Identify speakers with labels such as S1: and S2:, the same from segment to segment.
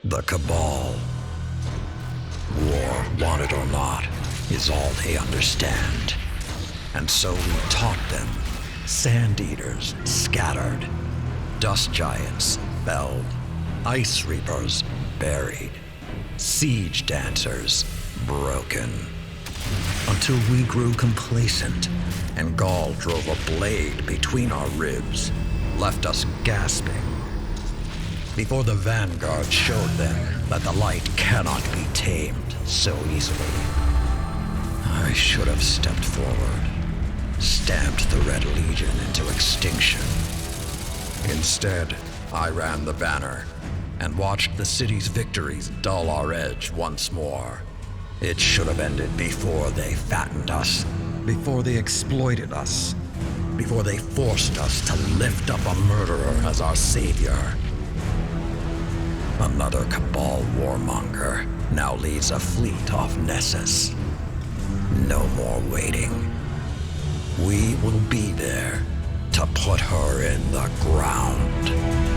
S1: The Cabal. War, want it or not, is all they understand. And so we taught them. Sand Eaters scattered. Dust Giants felled. Ice Reapers buried. Siege Dancers broken. Until we grew complacent, and Gaul drove a blade between our ribs, left us gasping. Before the Vanguard showed them that the light cannot be tamed so easily. I should have stepped forward, stamped the Red Legion into extinction. Instead, I ran the banner and watched the city's victories dull our edge once more. It should have ended before they fattened us, before they exploited us, before they forced us to lift up a murderer as our savior. Another Cabal warmonger now leads a fleet off Nessus. No more waiting. We will be there to put her in the ground.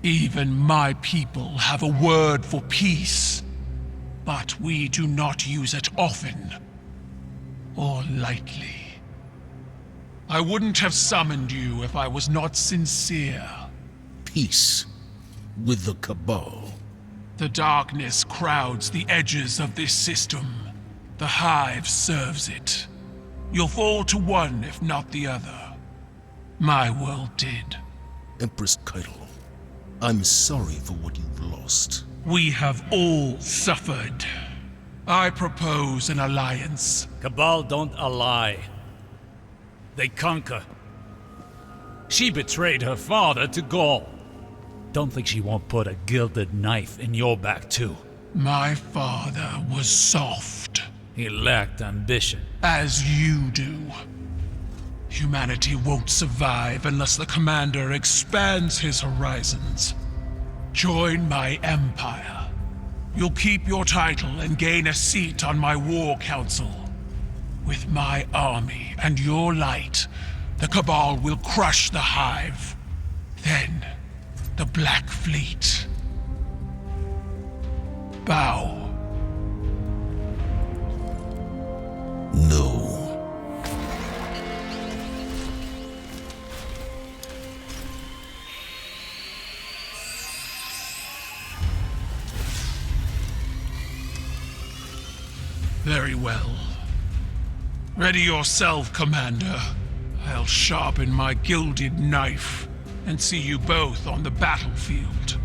S2: Even my people have a word for peace, but we do not use it often or lightly. I wouldn't have summoned you if I was not sincere.
S3: Peace with the Cabal.
S2: The darkness crowds the edges of this system. The Hive serves it. You'll fall to one if not the other. My world did.
S3: Empress Keitel, I'm sorry for what you've lost.
S2: We have all suffered. I propose an alliance.
S4: Cabal don't ally. They conquer. She betrayed her father to Gaul. Don't think she won't put a gilded knife in your back too.
S2: My father was soft.
S4: He lacked ambition.
S2: As you do. Humanity won't survive unless the Commander expands his horizons. Join my empire. You'll keep your title and gain a seat on my war council. With my army and your light, the Cabal will crush the Hive. Then, the Black Fleet. Bow.
S3: No.
S2: Very well. Ready yourself, Commander. I'll sharpen my gilded knife and see you both on the battlefield.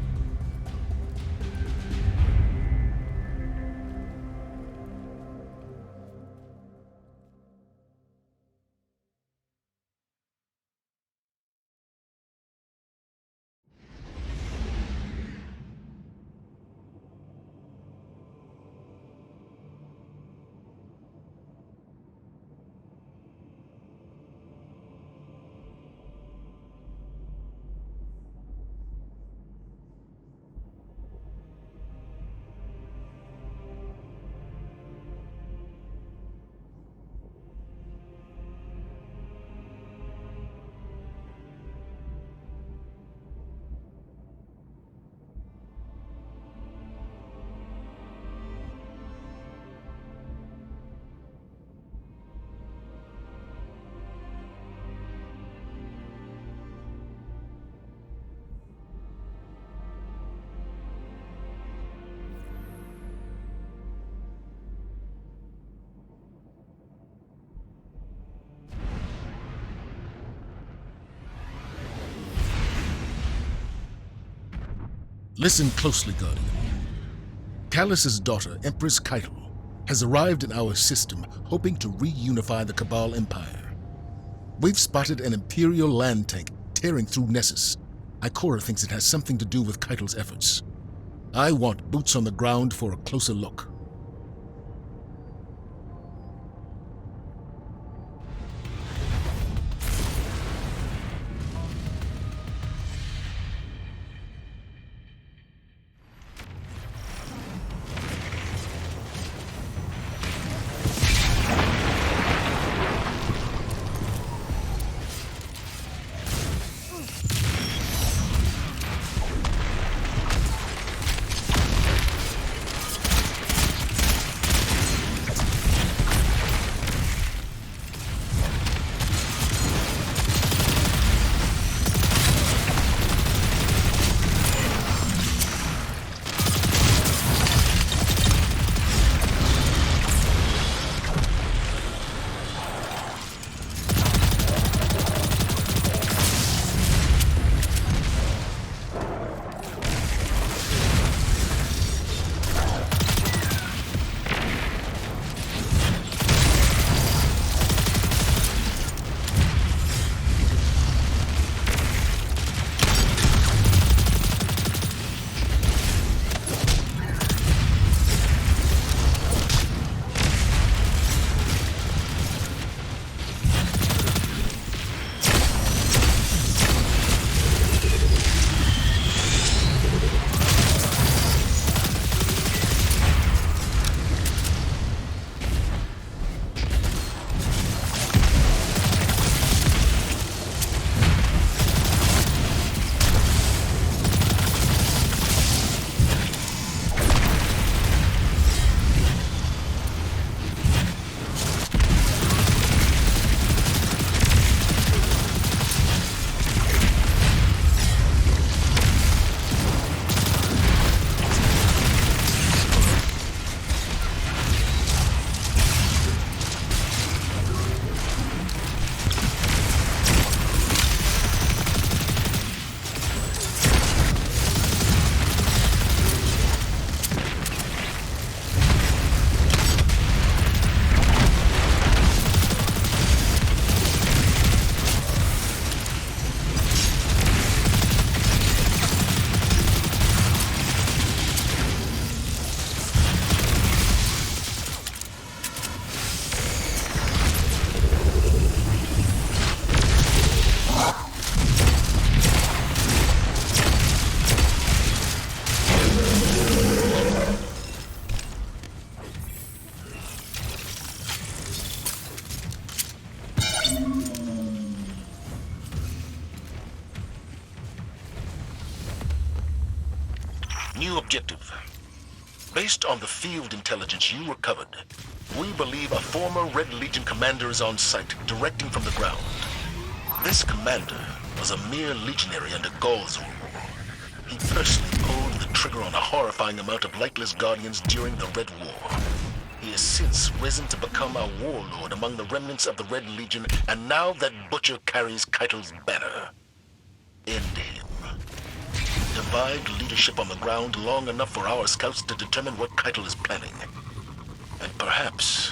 S3: Listen closely, Guardian. Callus's daughter, Empress Keitel, has arrived in our system hoping to reunify the Cabal Empire. We've spotted an Imperial land tank tearing through Nessus. Ikora thinks it has something to do with Keitel's efforts. I want boots on the ground for a closer look.
S5: New objective. Based on the field intelligence you recovered, we believe a former Red Legion commander is on site, directing from the ground. This commander was a mere legionary under Gaul's rule. He personally pulled the trigger on a horrifying amount of lightless guardians during the Red War. He has since risen to become a warlord among the remnants of the Red Legion, and now that butcher carries Keitel's banner. End him. Divide leadership on the ground long enough for our scouts to determine what Keitel is planning. And perhaps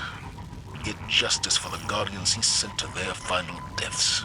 S5: get justice for the Guardians he sent to their final deaths.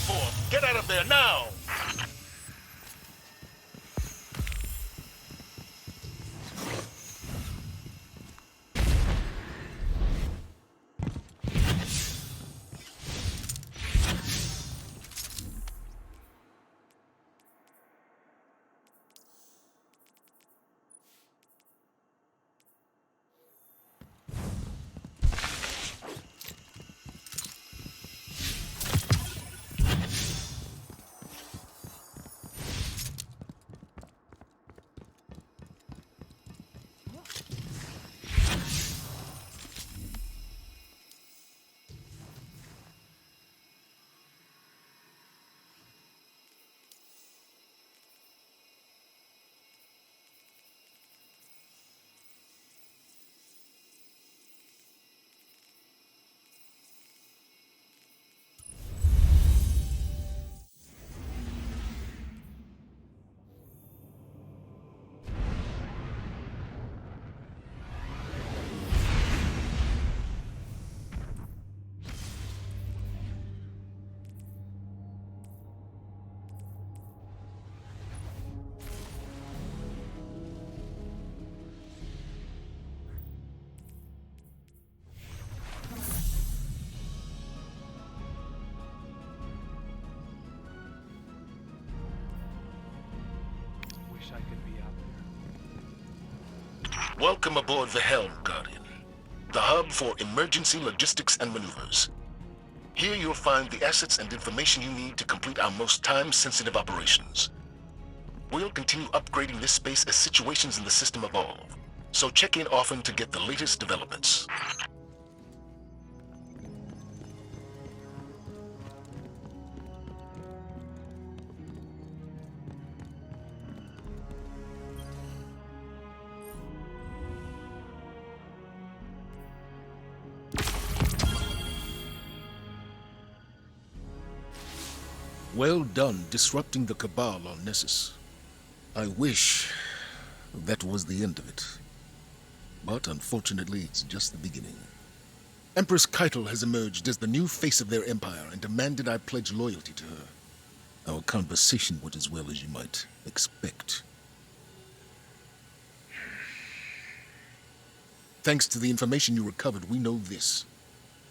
S5: for? Get out of there now! Welcome aboard the HELM, Guardian, the hub for emergency logistics and maneuvers. Here you'll find the assets and information you need to complete our most time-sensitive operations. We'll continue upgrading this space as situations in the system evolve, so check in often to get the latest developments.
S3: Well done disrupting the Cabal on Nessus. I wish that was the end of it. But unfortunately, it's just the beginning. Empress Keitel has emerged as the new face of their empire and demanded I pledge loyalty to her. Our conversation went as well as you might expect. Thanks to the information you recovered, we know this.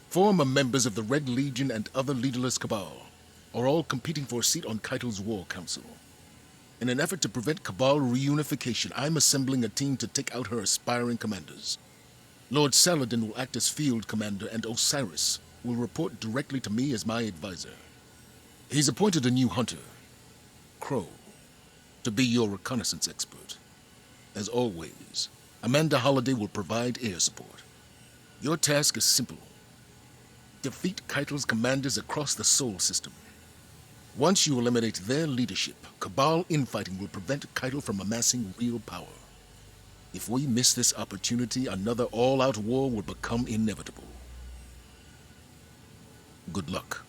S3: Former members of the Red Legion and other leaderless Cabal are all competing for a seat on Keitel's War Council. In an effort to prevent Cabal reunification, I'm assembling a team to take out her aspiring commanders. Lord Saladin will act as field commander, and Osiris will report directly to me as my advisor. He's appointed a new hunter, Crow, to be your reconnaissance expert. As always, Amanda Holliday will provide air support. Your task is simple. Defeat Keitel's commanders across the Sol system. Once you eliminate their leadership, Cabal infighting will prevent Keitel from amassing real power. If we miss this opportunity, another all-out war will become inevitable. Good luck.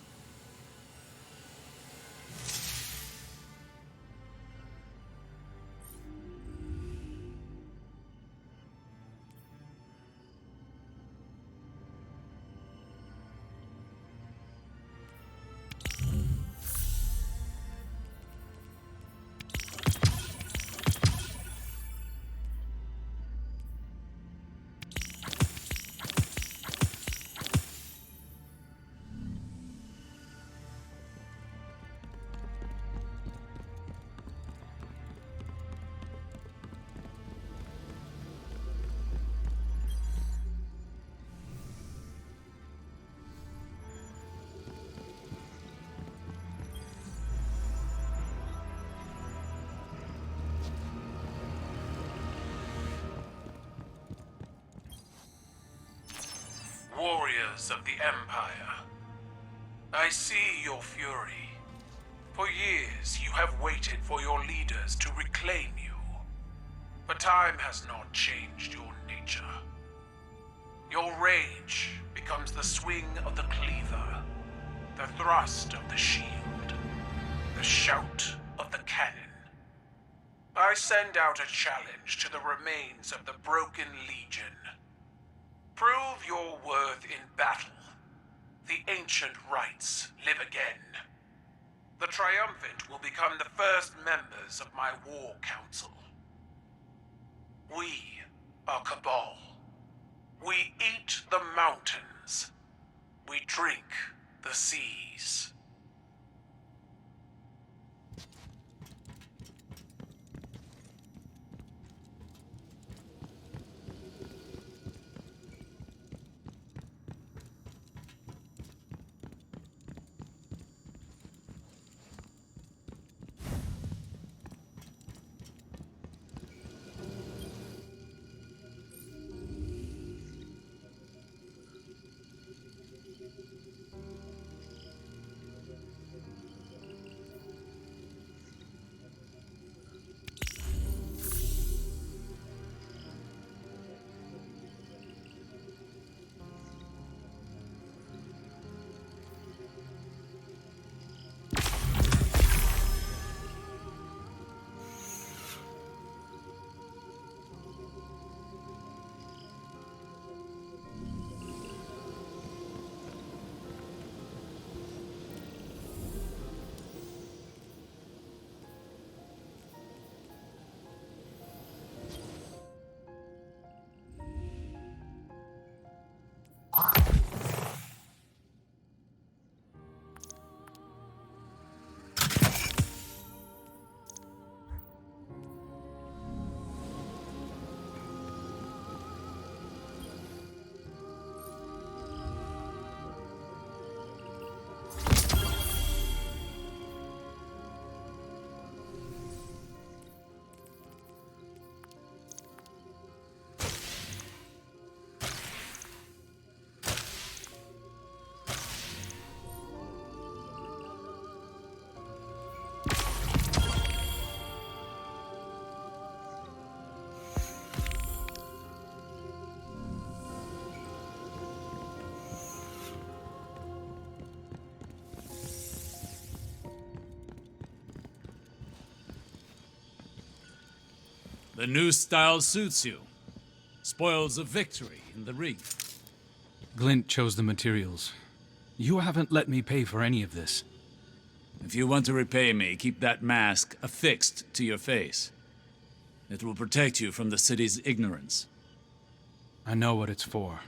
S2: Warriors of the Empire, I see your fury. For years you have waited for your leaders to reclaim you. But time has not changed your nature. Your rage becomes the swing of the cleaver, the thrust of the shield, the shout of the cannon. I send out a challenge to the remains of the Broken Legion. Prove your worth in battle. The ancient rites live again.
S6: The Triumphant will become the first members of my war council. We are Cabal. We eat the mountains. We drink the seas.
S4: The new style suits you. Spoils of victory in the ring.
S7: Glint chose the materials. You haven't let me pay for any of this.
S4: If you want to repay me, keep that mask affixed to your face. It will protect you from the city's ignorance.
S7: I know what it's for.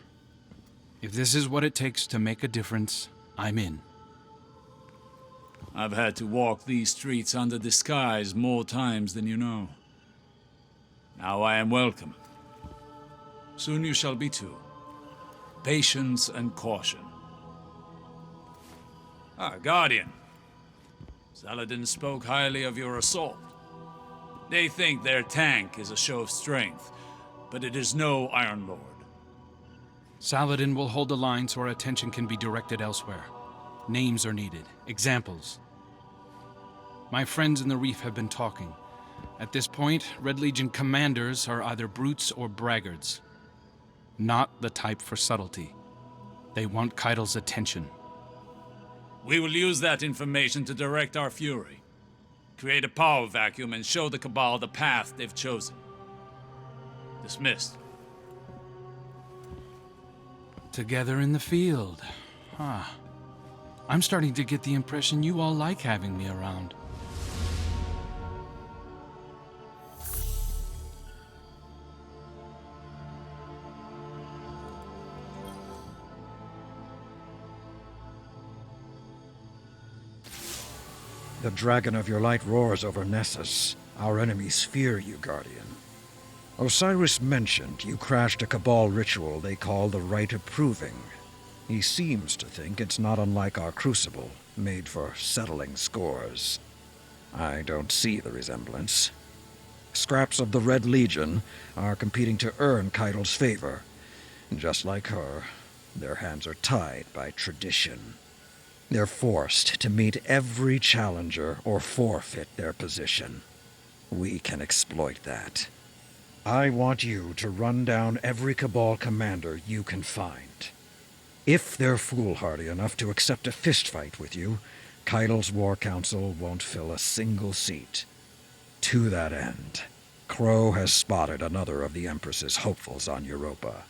S7: If this is what it takes to make a difference, I'm in.
S4: I've had to walk these streets under disguise more times than you know. Now I am welcome. Soon you shall be too. Patience and caution. Guardian. Saladin spoke highly of your assault. They think their tank is a show of strength, but it is no Iron Lord.
S7: Saladin will hold the line so our attention can be directed elsewhere. Names are needed. Examples. My friends in the Reef have been talking. At this point, Red Legion commanders are either brutes or braggarts. Not the type for subtlety. They want Keitel's attention.
S4: We will use that information to direct our fury. Create a power vacuum and show the Cabal the path they've chosen. Dismissed.
S7: Together in the field. Huh. I'm starting to get the impression you all like having me around.
S1: The dragon of your light roars over Nessus. Our enemies fear you, Guardian. Osiris mentioned you crashed a Cabal ritual they call the Rite of Proving. He seems to think it's not unlike our Crucible, made for settling scores. I don't see the resemblance. Scraps of the Red Legion are competing to earn Keitel's favor. Just like her, their hands are tied by tradition. They're forced to meet every challenger or forfeit their position. We can exploit that. I want you to run down every Cabal commander you can find. If they're foolhardy enough to accept a fistfight with you, Keitel's War Council won't fill a single seat. To that end, Crow has spotted another of the Empress's hopefuls on Europa.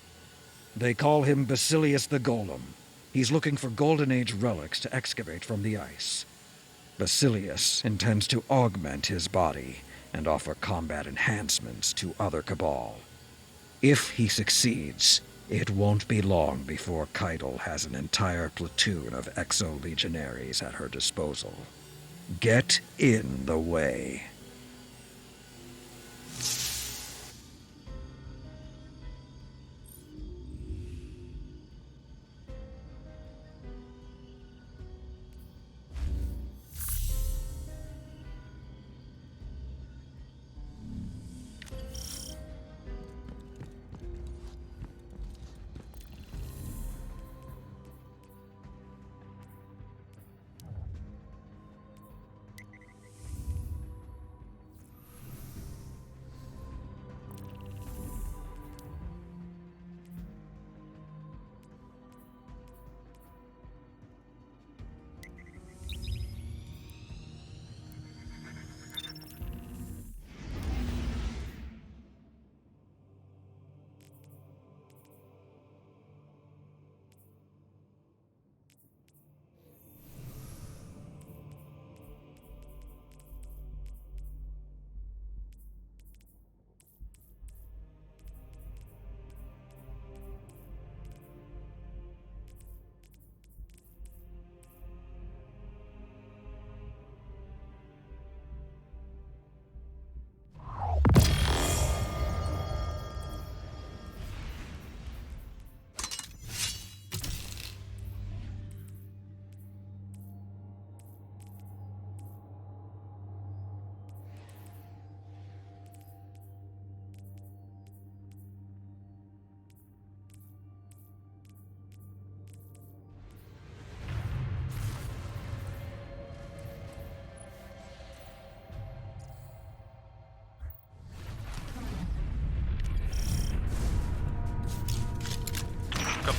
S1: They call him Basilius the Golem. He's looking for Golden Age relics to excavate from the ice. Basilius intends to augment his body and offer combat enhancements to other Cabal. If he succeeds, it won't be long before Keitel has an entire platoon of exo-legionaries at her disposal. Get in the way.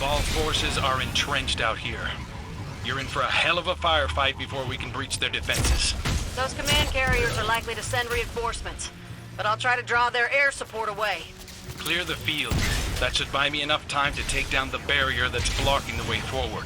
S8: Cabal forces are entrenched out here. You're in for a hell of a firefight before we can breach their defenses.
S9: Those command carriers are likely to send reinforcements, but I'll try to draw their air support away.
S8: Clear the field. That should buy me enough time to take down the barrier that's blocking the way forward.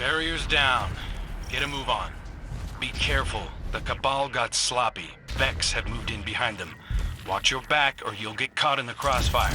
S8: Barriers down. Get a move on. Be careful. The Cabal got sloppy. Vex have moved in behind them. Watch your back or you'll get caught in the crossfire.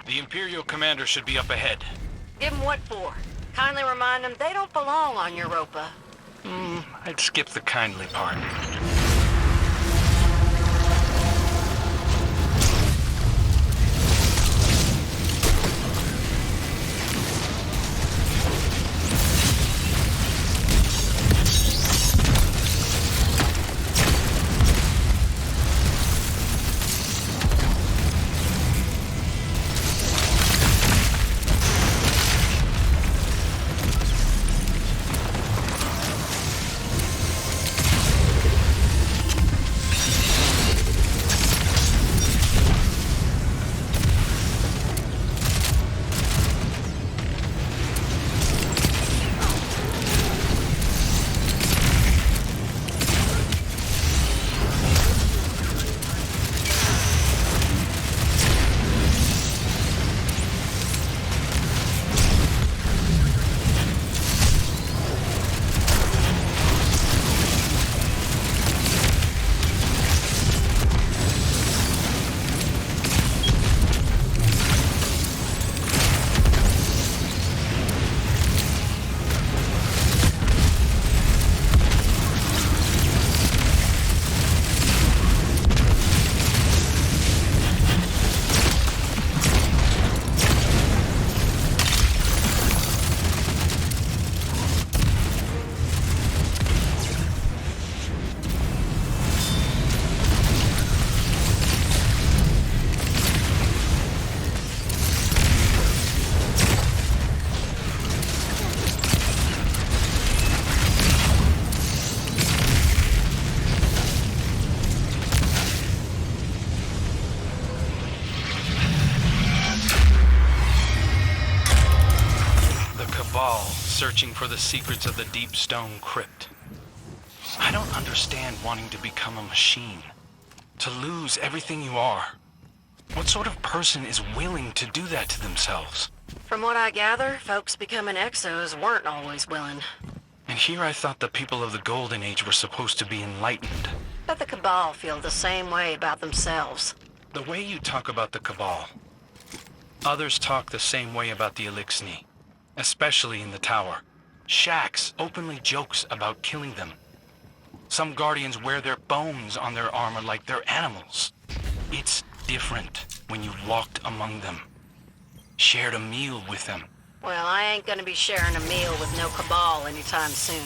S8: The Imperial commander should be up ahead.
S9: Give them what for? Kindly remind them they don't belong on Europa.
S8: I'd skip the kindly part. Searching for the secrets of the Deep Stone Crypt. I don't understand wanting to become a machine. To lose everything you are. What sort of person is willing to do that to themselves?
S9: From what I gather, folks becoming exos weren't always willing.
S8: And here I thought the people of the Golden Age were supposed to be enlightened.
S9: But the Cabal feel the same way about themselves.
S8: The way you talk about the Cabal, others talk the same way about the Elixni. Especially in the tower. Shax openly jokes about killing them. Some Guardians wear their bones on their armor like they're animals. It's different when you've walked among them. Shared a meal with them.
S9: Well, I ain't gonna be sharing a meal with no Cabal anytime soon.